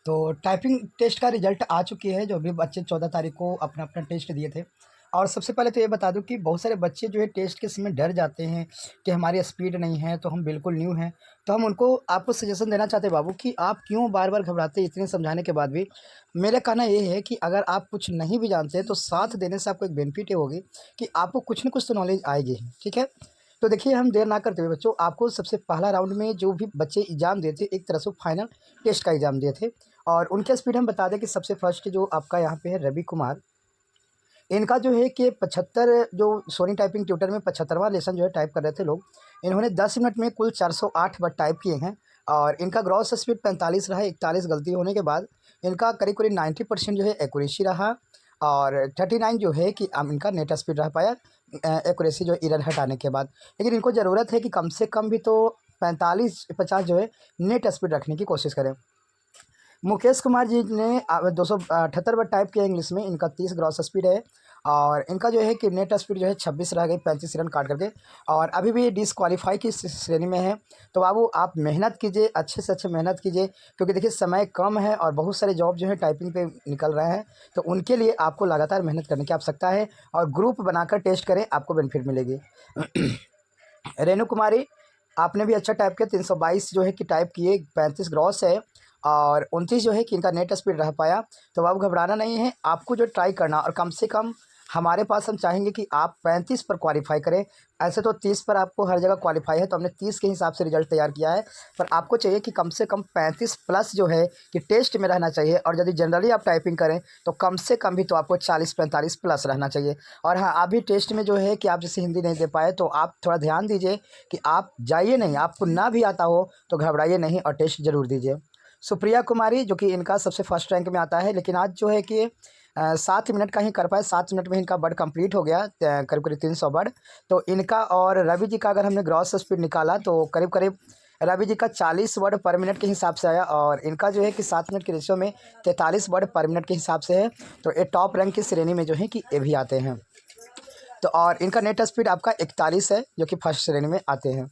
तो typing test का result आ चुकी है, जो भी बच्चे 14 तारीख को अपना-अपना टेस्ट दिए थे। और सबसे पहले तो ये बता दूँ कि बहुत सारे बच्चे जो है टेस्ट के समय डर जाते हैं कि हमारी स्पीड नहीं है, तो हम बिल्कुल न्यू हैं। तो हम उनको आपको सजेशन देना चाहते हैं बाबू कि आप क्यों बार-बार घबराते हैं इतने समझाने के बाद भी। मेरा कहना ये है कि अगर आप कुछ नहीं भी जानते हैं, तो साथ देने से आपको एक बेनिफिट ये होगी कि आपको कुछ न कुछ तो नॉलेज आएगी ही, ठीक है? तो देखिए, हम देर ना करते हुए बच्चों, आपको सबसे पहला राउंड में जो भी बच्चे एग्ज़ाम दिए थे, एक तरह से फाइनल टेस्ट का एग्ज़ाम दिए थे। और उनके स्पीड हम बता दें कि सबसे फर्स्ट जो आपका यहाँ पे है रवि कुमार, इनका जो है कि 75 जो सोनी टाइपिंग ट्यूटर में 75वां लेसन जो है टाइप कर रहे थे लोग, इन्होंने 10 मिनट में कुल 408 वर्ड टाइप किए हैं। और इनका ग्रॉस स्पीड 45 रहा है, 41 गलती होने के बाद इनका करीब-करीब 90% जो है एक्यूरेसी रहा। और 39 जो है कि इनका नेट स्पीड रह पाया एक्यूरेसी जो एरर हटाने के बाद। लेकिन इनको ज़रूरत है कि कम से कम भी तो 45-50 जो है नेट स्पीड रखने की कोशिश करें। मुकेश कुमार जी ने 278 वर्ड टाइप किया इंग्लिश में, इनका 30 ग्रॉस स्पीड है। और इनका जो है कि नेट स्पीड जो है 26 रह गई 35 रन काट करके, और अभी भी डिसक्वालीफाई की श्रेणी में है। तो बाबू आप मेहनत कीजिए, अच्छे से अच्छे मेहनत कीजिए, क्योंकि देखिए समय कम है और बहुत सारे जॉब जो है टाइपिंग पे निकल रहे हैं। तो उनके लिए आपको लगातार मेहनत करने की आवश्यकता है, और ग्रुप बनाकर टेस्ट करें, आपको बेनिफिट मिलेगी। रेणु कुमारी, आपने भी अच्छा टाइप किया, 322 जो है कि टाइप किए, 35 ग्रॉस है। और 29 जो है कि इनका नेट स्पीड रह पाया। तो अब घबराना नहीं है, आपको जो ट्राई करना, और कम से कम हमारे पास हम चाहेंगे कि आप 35 पर क्वालिफ़ाई करें। ऐसे तो 30 पर आपको हर जगह क्वालिफ़ाई है, तो हमने 30 के हिसाब से रिज़ल्ट तैयार किया है। पर आपको चाहिए कि कम से कम 35 प्लस जो है कि टेस्ट में रहना चाहिए, और यदि जनरली आप टाइपिंग करें तो कम से कम भी तो आपको 40-45 प्लस रहना चाहिए। और हाँ, अभी टेस्ट में जो है कि आप जैसे हिंदी नहीं दे पाए, तो आप थोड़ा ध्यान दीजिए कि आप जाइए नहीं, आपको ना भी आता हो तो घबराइए नहीं और टेस्ट ज़रूर दीजिए। सुप्रिया कुमारी, जो कि इनका सबसे फर्स्ट रैंक में आता है, लेकिन आज जो है कि 7 मिनट का ही कर पाए, 7 मिनट में इनका वर्ड कंप्लीट हो गया, करीब-करीब 300 वर्ड। तो इनका और रवि जी का अगर हमने ग्रॉस स्पीड निकाला तो करीब-करीब रवि जी का 40 वर्ड पर मिनट के हिसाब से आया, और इनका जो है कि 7 मिनट के रेशियो में 43 वर्ड पर मिनट के हिसाब से है। तो ये टॉप रैंक की श्रेणी में जो है कि ये भी आते हैं। तो और इनका नेट स्पीड आपका 41 है, जो कि फर्स्ट श्रेणी में आते हैं।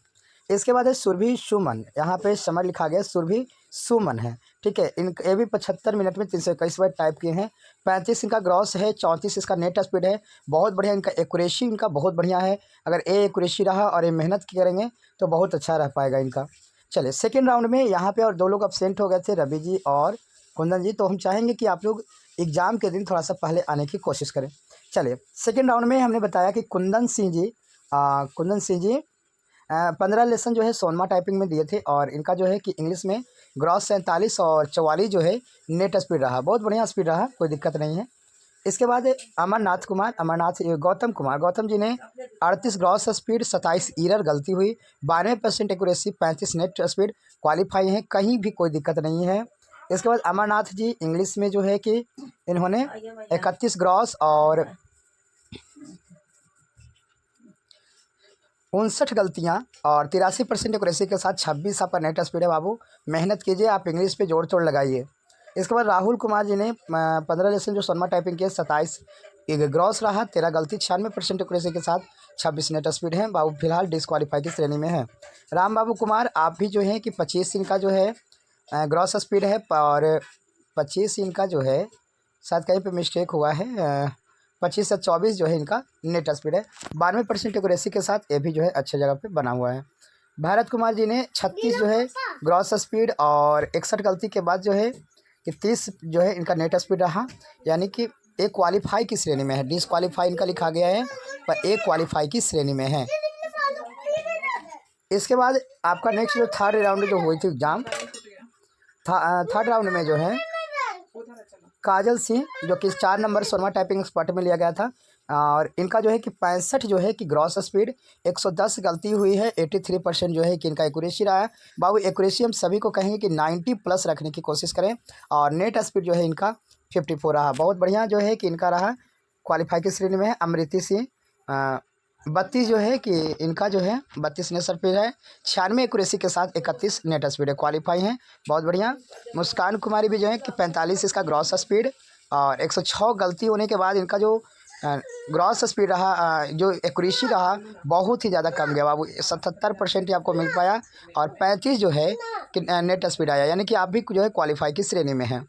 इसके बाद है सुरभि सुमन, यहाँ पे समय लिखा गया सुरभि सुमन है, ठीक है। इन ये भी 75 मिनट में 321 वर्ड टाइप किए हैं। 35 इनका ग्रॉस है, 34 इसका नेट स्पीड है। बहुत बढ़िया, इनका एक्यूरेसी इनका बहुत बढ़िया है। अगर ये एक्यूरेसी रहा और ये मेहनत करेंगे तो बहुत अच्छा रह पाएगा इनका। चलिए, सेकेंड राउंड में यहाँ पे और 2 लोग अब्सेंट हो गए थे, रवि जी और कुंदन जी। तो हम चाहेंगे कि आप लोग एग्ज़ाम के दिन थोड़ा सा पहले आने की कोशिश करें। चलिए, सेकेंड राउंड में हमने बताया कि कुंदन सिंह जी 15 लेसन जो है सोनमा टाइपिंग में दिए थे, और इनका जो है कि इंग्लिश में ग्रॉस 47 और 44 जो है नेट स्पीड रहा, बहुत बढ़िया स्पीड रहा, कोई दिक्कत नहीं है। इसके बाद गौतम जी ने 38 ग्रॉस स्पीड, 27 ईरर गलती हुई, 92% एक्यूरेसी, 35 नेट स्पीड, क्वालिफाई हैं, कहीं भी कोई दिक्कत नहीं है। इसके बाद अमरनाथ जी इंग्लिश में जो है कि इन्होंने 31 ग्रॉस और 59 गलतियाँ और 83% एक्यूरेसी के साथ 26 आपका नेट स्पीड है बाबू। मेहनत कीजिए, आप इंग्लिश पे जोड़ तोड़ लगाइए। इसके बाद राहुल कुमार जी ने 15 लेसन जो सोनमा टाइपिंग किए, 27 ग्रॉस रहा, 13 गलती, 96% एक्यूरेसी के साथ 26 नेट स्पीड है बाबू। फिलहाल डिस्क्वालीफाई की श्रेणी में है। राम बाबू कुमार, आप भी जो है कि 25 इनका जो है ग्रॉस स्पीड है, और 25 इनका जो है शायद कहीं पे मिस्टेक हुआ है, 25 से 24 जो है इनका नेट स्पीड है। 92% एक्यूरेसी के साथ ये भी जो है अच्छे जगह पे बना हुआ है। भारत कुमार जी ने 36 जो है ग्रॉस स्पीड और 61 गलती के बाद जो है कि 30 जो है इनका नेट स्पीड रहा, यानी कि एक क्वालिफाई की श्रेणी में है। डिसक्वालीफाई इनका लिखा गया है, पर एक क्वालिफाई की श्रेणी में है। इसके बाद आपका नेक्स्ट जो थर्ड राउंड जो हुई थी एग्जाम, थर्ड राउंड में जो है काजल सिंह, जो कि 4 नंबर सोनमा टाइपिंग एक्सपर्ट में लिया गया था, और इनका जो है कि 65 जो है कि ग्रॉस स्पीड, 110 गलती हुई है, 83% जो है कि इनका एक्यूरेसी रहा है बाबू। एक्यूरेसी हम सभी को कहेंगे कि 90 प्लस रखने की कोशिश करें, और नेट स्पीड जो है इनका 54 रहा, बहुत बढ़िया जो है कि इनका रहा, क्वालिफाई की श्रेणी में है। अमृति सिंह 32 जो है कि इनका जो है 32 नेट स्पीड है, 96 एक्यूरेसी के साथ 31 नेट स्पीड है, क्वालिफाई हैं, बहुत बढ़िया। मुस्कान कुमारी भी जो है कि 45 इसका ग्रॉस स्पीड, और 106 गलती होने के बाद इनका जो ग्रॉस स्पीड रहा, जो एक्यूरेसी रहा बहुत ही ज़्यादा कम गया बाबू, 77% ही आपको मिल पाया और 35 जो है कि नेट स्पीड आया, यानी कि आप भी जो है क्वालिफाई की श्रेणी में हैं।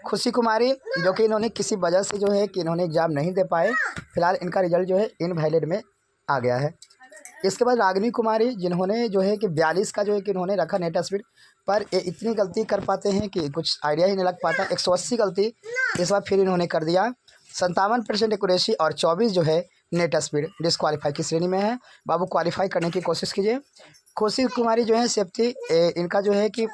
खुशी कुमारी जो कि इन्होंने किसी वजह से जो है कि इन्होंने एग्ज़ाम नहीं दे पाए, फिलहाल इनका रिजल्ट जो है इनवैलिड में आ गया है। इसके बाद रागिनी कुमारी जिन्होंने जो है कि 42 का जो है कि इन्होंने रखा नेट स्पीड, पर ये इतनी गलती कर पाते हैं कि कुछ आइडिया ही नहीं लग पाता। 180 गलती इस बार फिर इन्होंने कर दिया। 57% एक्यूरेसी और 24 जो है नेट स्पीड, डिसक्वालीफाई की श्रेणी में है। बाबू क्वालिफाई करने की कोशिश कीजिए। खुशी कुमारी जो है सेफ्टी, इनका जो है कि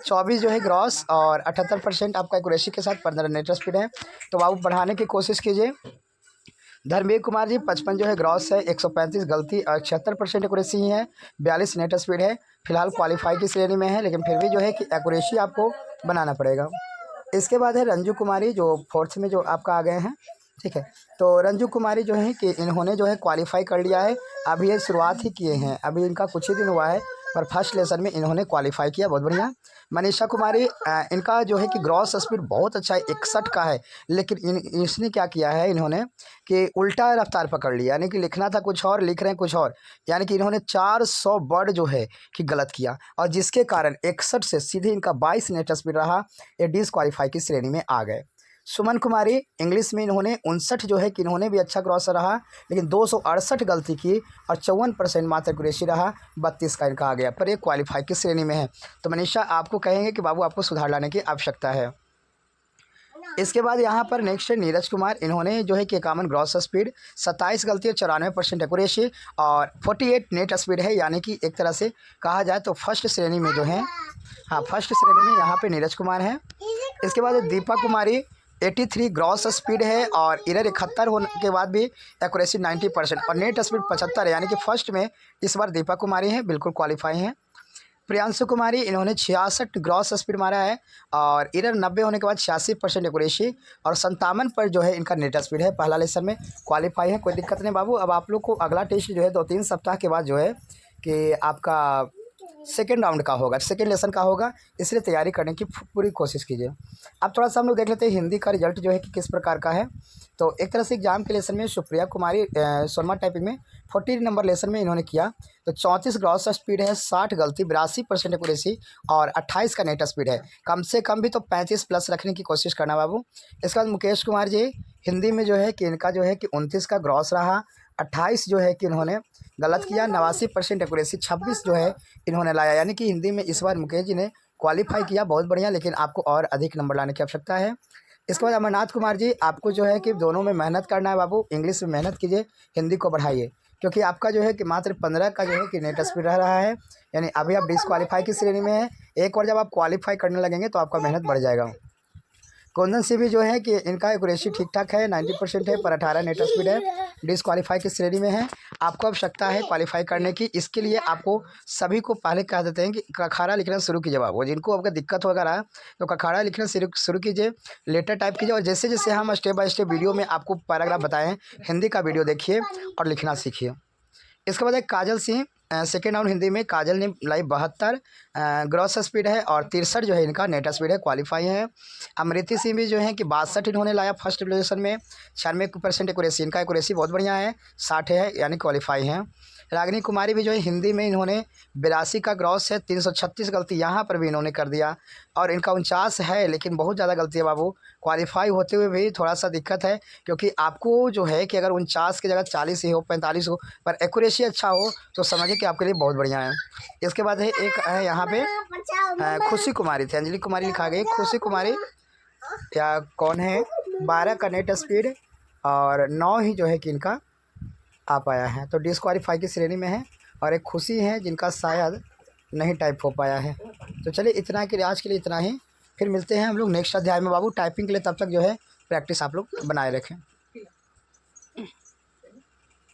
24 जो है ग्रॉस और 78% आपका एक्यूरेसी के साथ 15 नेट स्पीड है, तो बाबू बढ़ाने की कोशिश कीजिए। धर्मवीर कुमार जी 55 जो है ग्रॉस है, 135 गलती और 76% एक्यूरेसी ही है, 42 नेट स्पीड है। फिलहाल क्वालिफाई की श्रेणी में है, लेकिन फिर भी जो है कि एक्यूरेसी आपको बनाना पड़ेगा। इसके बाद है रंजू कुमारी जो 4th में जो आपका आ गए हैं, ठीक है। तो रंजू कुमारी जो है कि इन्होंने जो है क्वालिफाई कर लिया है, अभी ये शुरुआत ही किए हैं, अभी इनका कुछ ही दिन हुआ है, पर फर्स्ट लेसन में इन्होंने क्वालिफाई किया, बहुत बढ़िया। मनीषा कुमारी, इनका जो है कि ग्रॉस स्पीड बहुत अच्छा है, 61 का है, लेकिन इसने क्या किया है, इन्होंने कि उल्टा रफ्तार पकड़ लिया, यानी कि लिखना था कुछ और, लिख रहे हैं कुछ और, यानी कि इन्होंने 400 वर्ड जो है कि गलत किया, और जिसके कारण 61 से सीधे इनका 22 नेट स्पीड रहा, ये डिसक्वालीफाई की श्रेणी में आ गए। सुमन कुमारी इंग्लिश में इन्होंने 59 जो है कि इन्होंने भी अच्छा ग्रॉस रहा, लेकिन 268 गलती की और 54% मात्र एक्यूरेसी रहा, 32 का इनका आ गया, पर ये क्वालिफाई की श्रेणी में है। तो मनीषा आपको कहेंगे कि बाबू आपको सुधार लाने की आवश्यकता है। इसके बाद यहाँ पर नेक्स्ट है नीरज कुमार, इन्होंने जो है कि 51 ग्रॉस स्पीड, 27 गलती और 94% एक्यूरेसी और 48 नेट स्पीड है, यानी कि एक तरह से कहा जाए तो फर्स्ट श्रेणी में जो है, हाँ फर्स्ट श्रेणी में यहाँ पे नीरज कुमार हैं। इसके बाद दीपा कुमारी 83 ग्रॉस स्पीड है और इरर 71 होने के बाद भी एक्यूरेसी 90% और नेट स्पीड 75 है, यानी कि फर्स्ट में इस बार दीपा कुमारी हैं, बिल्कुल क्वालिफाई हैं। प्रियांशु कुमारी इन्होंने 66 ग्रॉस स्पीड मारा है और इरर 90 होने के बाद 86% एक्यूरेसी और 57 पर जो है इनका नेट स्पीड है, पहला लेसन में क्वालिफाई है, कोई दिक्कत नहीं बाबू। अब आप लोग को अगला टेस्ट जो है 2-3 सप्ताह के बाद जो है कि आपका सेकेंड राउंड का होगा, सेकेंड लेसन का होगा, इसलिए तैयारी करने की पूरी कोशिश कीजिए। अब थोड़ा सा हम लोग देख लेते हैं हिंदी का रिजल्ट जो है कि किस प्रकार का है। तो एक तरह से एग्जाम के लेसन में सुप्रिया कुमारी सोनमा टाइपिंग में 40 नंबर लेसन में इन्होंने किया, तो 34 ग्रॉस स्पीड है, 60 गलती, 82% एक्यूरेसी और 28 का नेट स्पीड है, कम से कम भी तो 35 प्लस रखने की कोशिश करना बाबू। इसके बाद मुकेश कुमार जी हिंदी में जो है कि इनका जो है कि 29 का ग्रॉस रहा, 28 जो है कि इन्होंने गलत किया, 89% एक्यूरेसी, 26 जो है इन्होंने लाया, यानी कि हिंदी में इस बार मुकेश जी ने क्वालिफाई किया, बहुत बढ़िया, लेकिन आपको और अधिक नंबर लाने की आवश्यकता है। इसके बाद अमरनाथ कुमार जी आपको जो है कि दोनों में मेहनत करना है बाबू, इंग्लिश में मेहनत कीजिए, हिंदी को बढ़ाइए, क्योंकि आपका जो है कि मात्र 15 का जो है कि नेट स्पीड रह रहा है, यानी अभी आप डिसक्वालीफाई की श्रेणी में है। एक बार जब आप क्वालिफाई करने लगेंगे तो आपका मेहनत बढ़ जाएगा। कुंदन सिंह भी जो है कि इनका एक्यूरेसी ठीक ठाक है, 90% है, पर 18 नेट स्पीड है, डिसक्वालीफाई की श्रेणी में है। आपको आवश्यकता है क्वालिफाई करने की, इसके लिए आपको सभी को पहले कह देते हैं कि कखाड़ा लिखना शुरू कीजिए बाबू, जिनको आपका दिक्कत वगैरह तो कखाड़ा लिखना शुरू कीजिए, लेटर टाइप कीजिए, और जैसे जैसे हम स्टेप बाय स्टेप वीडियो में आपको पैराग्राफ बताएं, हिंदी का वीडियो देखिए और लिखना सीखिए। इसके बाद एक काजल सिंह, सेकेंड राउंड हिंदी में काजल ने लाई 72 ग्रॉस स्पीड है और 63 जो है इनका नेट स्पीड है, क्वालिफाई है। अमृति सिंह भी जो है कि 62 इन्होंने लाया फर्स्ट पोजीशन में, 96% एक्यूरेसी, इनका एक्यूरेसी बहुत बढ़िया है, 60 है, यानी क्वालिफाई है। रागिनी कुमारी भी जो है हिंदी में इन्होंने 82 का ग्रॉस है, 336 गलती यहाँ पर भी इन्होंने कर दिया, और इनका 49 है, लेकिन बहुत ज़्यादा गलती है बाबू, क्वालिफाई होते हुए भी थोड़ा सा दिक्कत है, क्योंकि आपको जो है कि अगर 49 की जगह 40 ही हो, 45 हो, पर एक्यूरेसी अच्छा हो तो समझिए कि आपके लिए बहुत बढ़िया है। इसके बाद है एक है यहाँ पे खुशी कुमारी थी, अंजलि कुमारी लिखा गई, खुशी कुमारी या कौन है, 12 का नेट स्पीड और 9 ही जो है कि इनका आ पाया है, तो डिसक्वालीफाई की श्रेणी में है। और एक खुशी है जिनका शायद नहीं टाइप हो पाया है। तो चलिए इतना के लिए आज के लिए इतना ही, फिर मिलते हैं हम लोग नेक्स्ट अध्याय में बाबू। टाइपिंग के लिए तब तक जो है प्रैक्टिस आप लोग बनाए रखें।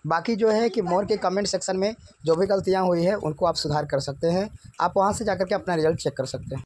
बाकी जो है कि मोर के कमेंट सेक्शन में जो भी गलतियाँ हुई है उनको आप सुधार कर सकते हैं, आप वहाँ से जाकर के अपना रिजल्ट चेक कर सकते हैं।